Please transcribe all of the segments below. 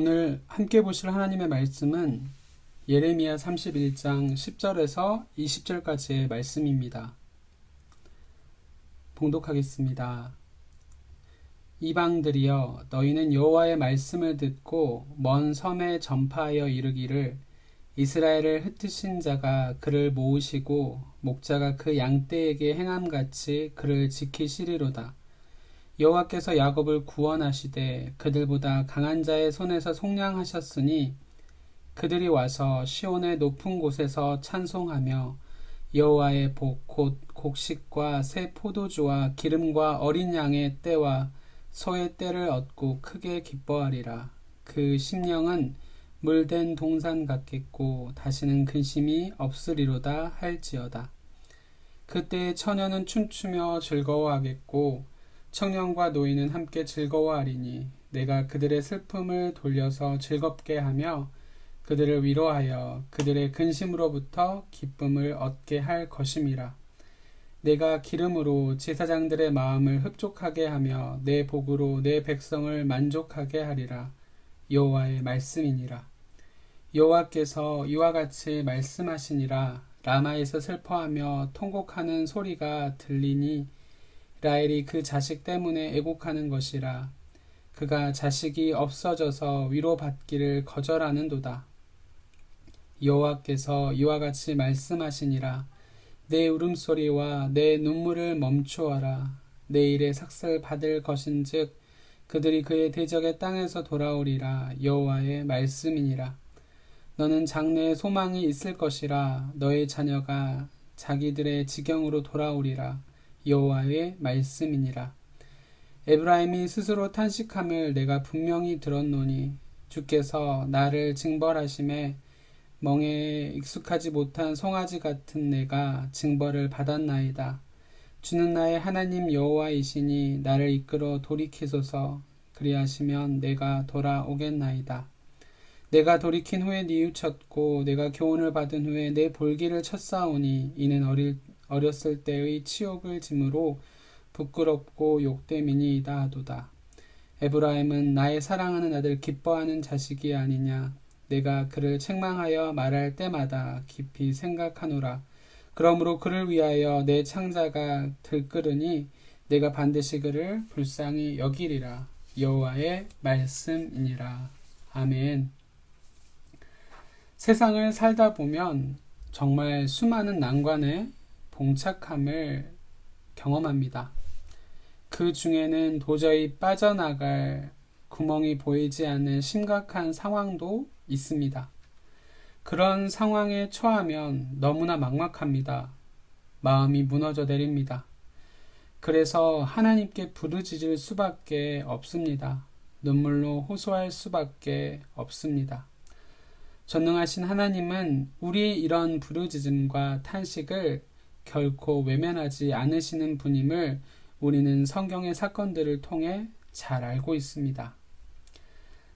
오늘 함께 보실 하나님의 말씀은 예레미야 31장 10절에서 20절까지의 말씀입니다. 봉독하겠습니다. 이방들이여, 너희는 여호와의 말씀을 듣고 먼 섬에 전파하여 이르기를, 이스라엘을 흩으신 자가 그를 모으시고 목자가 그 양떼에게 행함같이 그를 지키시리로다. 여호와께서 야곱을 구원하시되 그들보다 강한 자의 손에서 속량하셨으니 그들이 와서 시온의 높은 곳에서 찬송하며 여호와의 복 곧 곡식과 새 포도주와 기름과 어린 양의 떼와 소의 떼를 얻고 크게 기뻐하리라. 그 심령은 물된 동산 같겠고 다시는 근심이 없으리로다 할지어다. 그때 처녀는 춤추며 즐거워하겠고 청년과 노인은 함께 즐거워하리니 내가 그들의 슬픔을 돌려서 즐겁게 하며 그들을 위로하여 그들의 근심으로부터 기쁨을 얻게 할 것임이라. 내가 기름으로 제사장들의 마음을 흡족하게 하며 내 복으로 내 백성을 만족하게 하리라. 여호와의 말씀이니라. 여호와께서 이와 같이 말씀하시니라. 라마에서 슬퍼하며 통곡하는 소리가 들리니 라헬이 그 자식 때문에 애곡하는 것이라. 그가 자식이 없어져서 위로받기를 거절하는도다. 여호와께서 이와 같이 말씀하시니라. 내 울음소리와 내 눈물을 멈추어라. 내일의 삭슬 받을 것인즉 그들이 그의 대적의 땅에서 돌아오리라. 여호와의 말씀이니라. 너는 장래에 소망이 있을 것이라. 너의 자녀가 자기들의 지경으로 돌아오리라. 여호와의 말씀이니라. 에브라임이 스스로 탄식함을 내가 분명히 들었노니 주께서 나를 징벌하심에 멍에에 익숙하지 못한 송아지 같은 내가 징벌을 받았나이다. 주는 나의 하나님 여호와이시니 나를 이끌어 돌이키소서. 그리하시면 내가 돌아오겠나이다. 내가 돌이킨 후에 뉘우쳤고 내가 교훈을 받은 후에 내 볼기를 쳤사오니 이는 어렸을 때의 치욕을 짐으로 부끄럽고 욕됨이니이다 하도다. 에브라임은 나의 사랑하는 아들 기뻐하는 자식이 아니냐. 내가 그를 책망하여 말할 때마다 깊이 생각하노라. 그러므로 그를 위하여 내 창자가 들끓으니 내가 반드시 그를 불쌍히 여기리라. 여호와의 말씀이니라. 아멘. 세상을 살다 보면 정말 수많은 난관에 봉착함을 경험합니다. 그 중에는 도저히 빠져나갈 구멍이 보이지 않는 심각한 상황도 있습니다. 그런 상황에 처하면 너무나 막막합니다. 마음이 무너져 내립니다. 그래서 하나님께 부르짖을 수밖에 없습니다. 눈물로 호소할 수밖에 없습니다. 전능하신 하나님은 우리의 이런 부르짖음과 탄식을 결코 외면하지 않으시는 분임을 우리는 성경의 사건들을 통해 잘 알고 있습니다.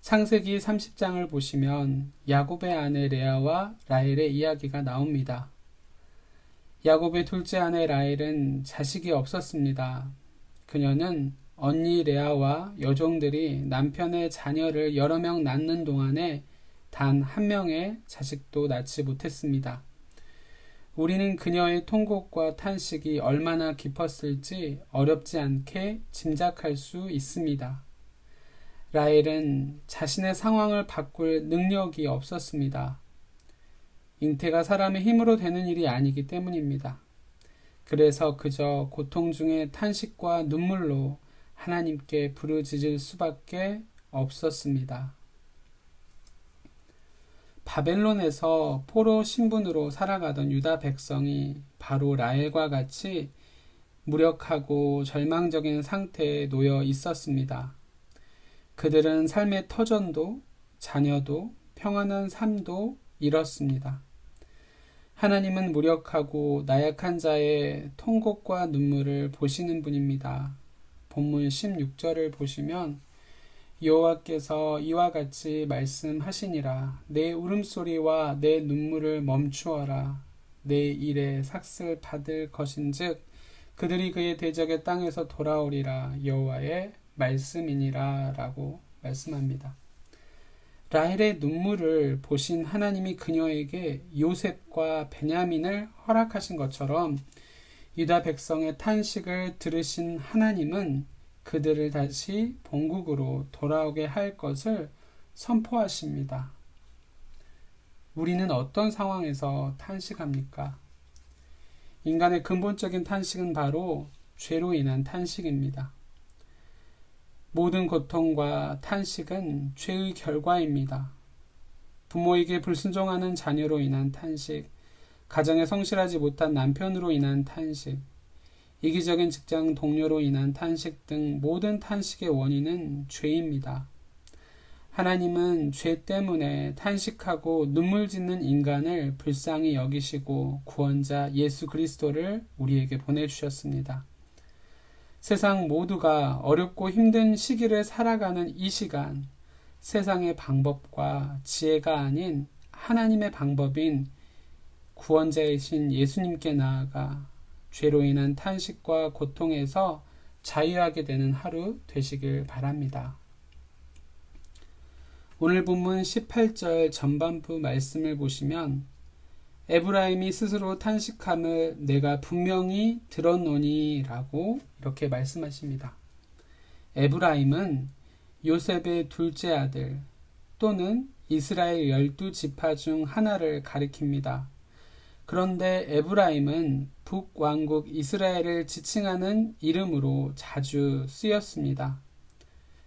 창세기 30장을 보시면 야곱의 아내 레아와 라헬의 이야기가 나옵니다. 야곱의 둘째 아내 라헬은 자식이 없었습니다. 그녀는 언니 레아와 여종들이 남편의 자녀를 여러 명 낳는 동안에 단 한 명의 자식도 낳지 못했습니다. 우리는 그녀의 통곡과 탄식이 얼마나 깊었을지 어렵지 않게 짐작할 수 있습니다. 라헬은 자신의 상황을 바꿀 능력이 없었습니다. 잉태가 사람의 힘으로 되는 일이 아니기 때문입니다. 그래서 그저 고통 중에 탄식과 눈물로 하나님께 부르짖을 수밖에 없었습니다. 바벨론에서 포로 신분으로 살아가던 유다 백성이 바로 라헬과 같이 무력하고 절망적인 상태에 놓여 있었습니다. 그들은 삶의 터전도 자녀도 평안한 삶도 잃었습니다. 하나님은 무력하고 나약한 자의 통곡과 눈물을 보시는 분입니다. 본문 16절을 보시면 여호와께서 이와 같이 말씀하시니라. 내 울음소리와 내 눈물을 멈추어라. 내 일에 삭슬 받을 것인즉 그들이 그의 대적의 땅에서 돌아오리라. 여호와의 말씀이니라 라고 말씀합니다. 라헬의 눈물을 보신 하나님이 그녀에게 요셉과 베냐민을 허락하신 것처럼 유다 백성의 탄식을 들으신 하나님은 그들을 다시 본국으로 돌아오게 할 것을 선포하십니다. 우리는 어떤 상황에서 탄식합니까? 인간의 근본적인 탄식은 바로 죄로 인한 탄식입니다. 모든 고통과 탄식은 죄의 결과입니다. 부모에게 불순종하는 자녀로 인한 탄식, 가정에 성실하지 못한 남편으로 인한 탄식, 이기적인 직장 동료로 인한 탄식 등 모든 탄식의 원인은 죄입니다. 하나님은 죄 때문에 탄식하고 눈물 짓는 인간을 불쌍히 여기시고 구원자 예수 그리스도를 우리에게 보내주셨습니다. 세상 모두가 어렵고 힘든 시기를 살아가는 이 시간, 세상의 방법과 지혜가 아닌 하나님의 방법인 구원자이신 예수님께 나아가 죄로 인한 탄식과 고통에서 자유하게 되는 하루 되시길 바랍니다. 오늘 본문 18절 전반부 말씀을 보시면 에브라임이 스스로 탄식함을 내가 분명히 들었노니 라고 이렇게 말씀하십니다. 에브라임은 요셉의 둘째 아들 또는 이스라엘 12지파 중 하나를 가리킵니다. 그런데 에브라임은 북왕국 이스라엘을 지칭하는 이름으로 자주 쓰였습니다.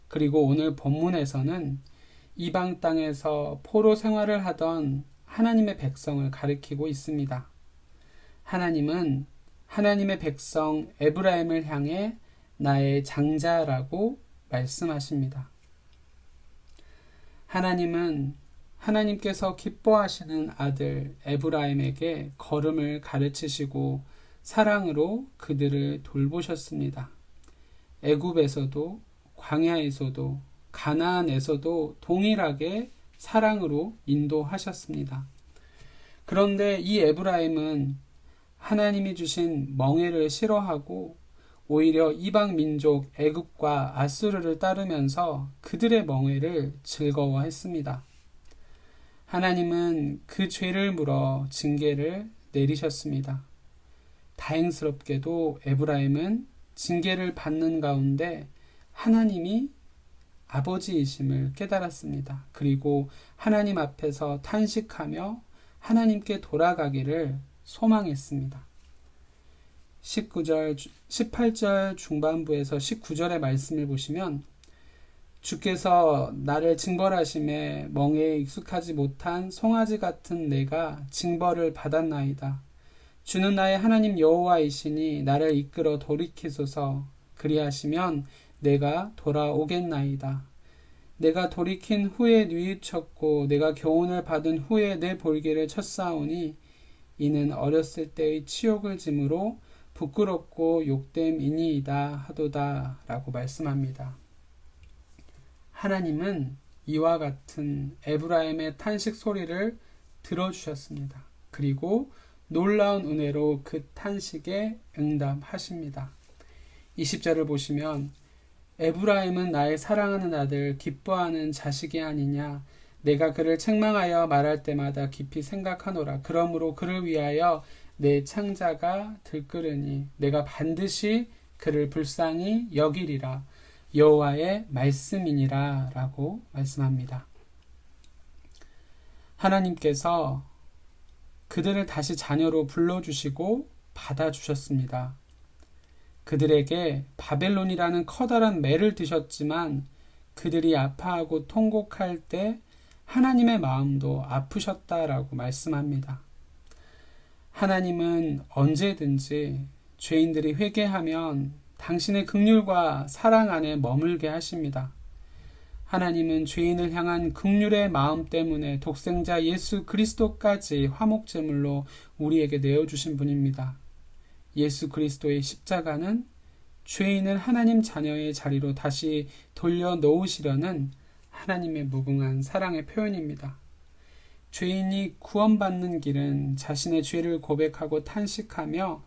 그리고 오늘 본문에서는 이방 땅에서 포로 생활을 하던 하나님의 백성을 가리키고 있습니다. 하나님은 하나님의 백성 에브라임을 향해 나의 장자라고 말씀하십니다. 하나님은 하나님께서 기뻐하시는 아들 에브라임에게 걸음을 가르치시고 사랑으로 그들을 돌보셨습니다. 애굽에서도 광야에서도 가나안에서도 동일하게 사랑으로 인도하셨습니다. 그런데 이 에브라임은 하나님이 주신 멍에를 싫어하고 오히려 이방 민족 애굽과 아수르를 따르면서 그들의 멍에를 즐거워했습니다. 하나님은 그 죄를 물어 징계를 내리셨습니다. 다행스럽게도 에브라임은 징계를 받는 가운데 하나님이 아버지이심을 깨달았습니다. 그리고 하나님 앞에서 탄식하며 하나님께 돌아가기를 소망했습니다. 18절 중반부에서 19절의 말씀을 보시면 주께서 나를 징벌하심에 멍에에 익숙하지 못한 송아지 같은 내가 징벌을 받았나이다. 주는 나의 하나님 여호와이시니 나를 이끌어 돌이키소서. 그리하시면 내가 돌아오겠나이다. 내가 돌이킨 후에 뉘우쳤고 내가 교훈을 받은 후에 내 볼기를 쳤사오니 이는 어렸을 때의 치욕을 짐으로 부끄럽고 욕됨이니이다 하도다 라고 말씀합니다. 하나님은 이와 같은 에브라임의 탄식 소리를 들어주셨습니다. 그리고 놀라운 은혜로 그 탄식에 응답하십니다. 20절을 보시면 에브라임은 나의 사랑하는 아들 기뻐하는 자식이 아니냐. 내가 그를 책망하여 말할 때마다 깊이 생각하노라. 그러므로 그를 위하여 내 창자가 들끓으니 내가 반드시 그를 불쌍히 여기리라. 여호와의 말씀이니라 라고 말씀합니다. 하나님께서 그들을 다시 자녀로 불러주시고 받아주셨습니다. 그들에게 바벨론이라는 커다란 매를 드셨지만 그들이 아파하고 통곡할 때 하나님의 마음도 아프셨다라고 말씀합니다. 하나님은 언제든지 죄인들이 회개하면 당신의 긍휼과 사랑 안에 머물게 하십니다. 하나님은 죄인을 향한 긍휼의 마음 때문에 독생자 예수 그리스도까지 화목제물로 우리에게 내어주신 분입니다. 예수 그리스도의 십자가는 죄인을 하나님 자녀의 자리로 다시 돌려놓으시려는 하나님의 무궁한 사랑의 표현입니다. 죄인이 구원받는 길은 자신의 죄를 고백하고 탄식하며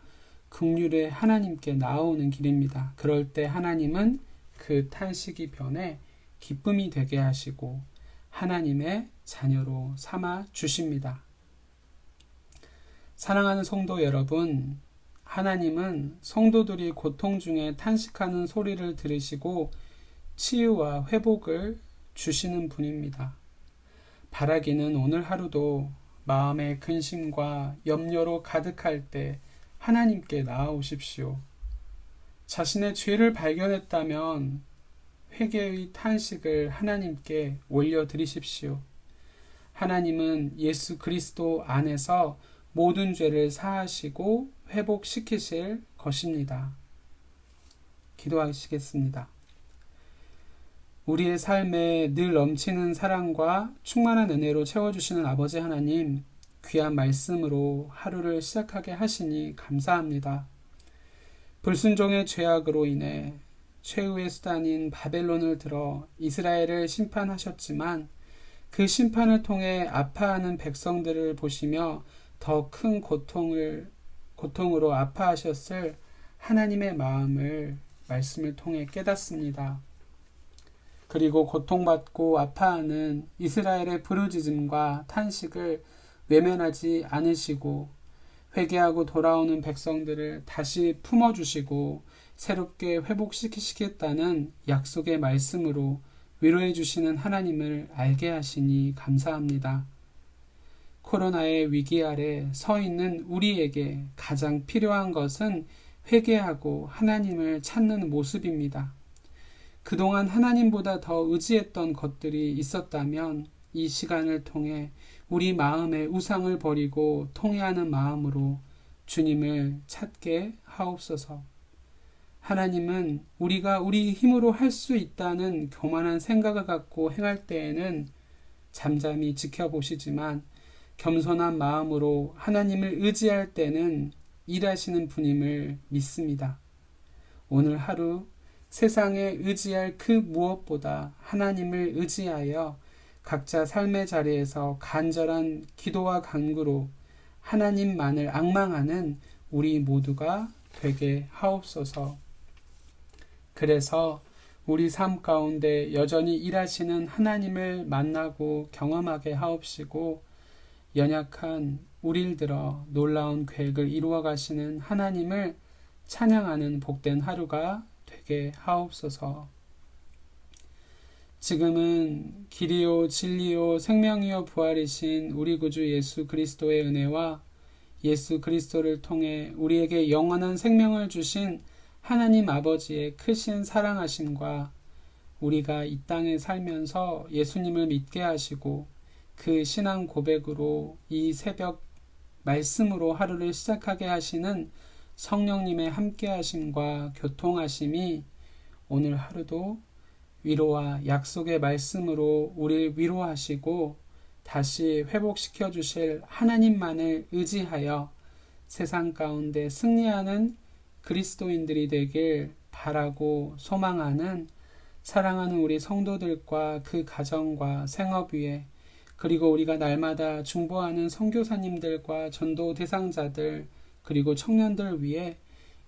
긍휼의 하나님께 나아오는 길입니다. 그럴 때 하나님은 그 탄식이 변해 기쁨이 되게 하시고 하나님의 자녀로 삼아 주십니다. 사랑하는 성도 여러분, 하나님은 성도들이 고통 중에 탄식하는 소리를 들으시고 치유와 회복을 주시는 분입니다. 바라기는 오늘 하루도 마음의 근심과 염려로 가득할 때 하나님께 나아오십시오. 자신의 죄를 발견했다면 회개의 탄식을 하나님께 올려드리십시오. 하나님은 예수 그리스도 안에서 모든 죄를 사하시고 회복시키실 것입니다. 기도하시겠습니다. 우리의 삶에 늘 넘치는 사랑과 충만한 은혜로 채워주시는 아버지 하나님, 귀한 말씀으로 하루를 시작하게 하시니 감사합니다. 불순종의 죄악으로 인해 최후의 수단인 바벨론을 들어 이스라엘을 심판하셨지만 그 심판을 통해 아파하는 백성들을 보시며 더 큰 고통으로 아파하셨을 하나님의 마음을 말씀을 통해 깨닫습니다. 그리고 고통받고 아파하는 이스라엘의 부르짖음과 탄식을 외면하지 않으시고 회개하고 돌아오는 백성들을 다시 품어주시고 새롭게 회복시키시겠다는 약속의 말씀으로 위로해 주시는 하나님을 알게 하시니 감사합니다. 코로나의 위기 아래 서 있는 우리에게 가장 필요한 것은 회개하고 하나님을 찾는 모습입니다. 그동안 하나님보다 더 의지했던 것들이 있었다면 이 시간을 통해 우리 마음의 우상을 버리고 통회하는 마음으로 주님을 찾게 하옵소서. 하나님은 우리가 우리 힘으로 할 수 있다는 교만한 생각을 갖고 행할 때에는 잠잠히 지켜보시지만 겸손한 마음으로 하나님을 의지할 때는 일하시는 분임을 믿습니다. 오늘 하루 세상에 의지할 그 무엇보다 하나님을 의지하여 각자 삶의 자리에서 간절한 기도와 간구로 하나님만을 앙망하는 우리 모두가 되게 하옵소서. 그래서 우리 삶 가운데 여전히 일하시는 하나님을 만나고 경험하게 하옵시고 연약한 우리를 들어 놀라운 계획을 이루어 가시는 하나님을 찬양하는 복된 하루가 되게 하옵소서. 지금은 길이요 진리요 생명이요 부활이신 우리 구주 예수 그리스도의 은혜와 예수 그리스도를 통해 우리에게 영원한 생명을 주신 하나님 아버지의 크신 사랑하심과 우리가 이 땅에 살면서 예수님을 믿게 하시고 그 신앙 고백으로 이 새벽 말씀으로 하루를 시작하게 하시는 성령님의 함께하심과 교통하심이 오늘 하루도 위로와 약속의 말씀으로 우리를 위로하시고 다시 회복시켜 주실 하나님만을 의지하여 세상 가운데 승리하는 그리스도인들이 되길 바라고 소망하는 사랑하는 우리 성도들과 그 가정과 생업 위에 그리고 우리가 날마다 중보하는 선교사님들과 전도 대상자들 그리고 청년들 위해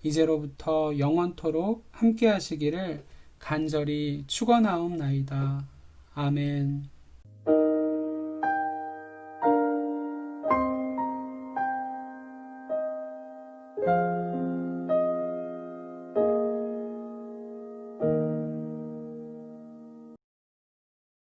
이제로부터 영원토록 함께 하시기를 간절히 축원하옵나이다. 아멘.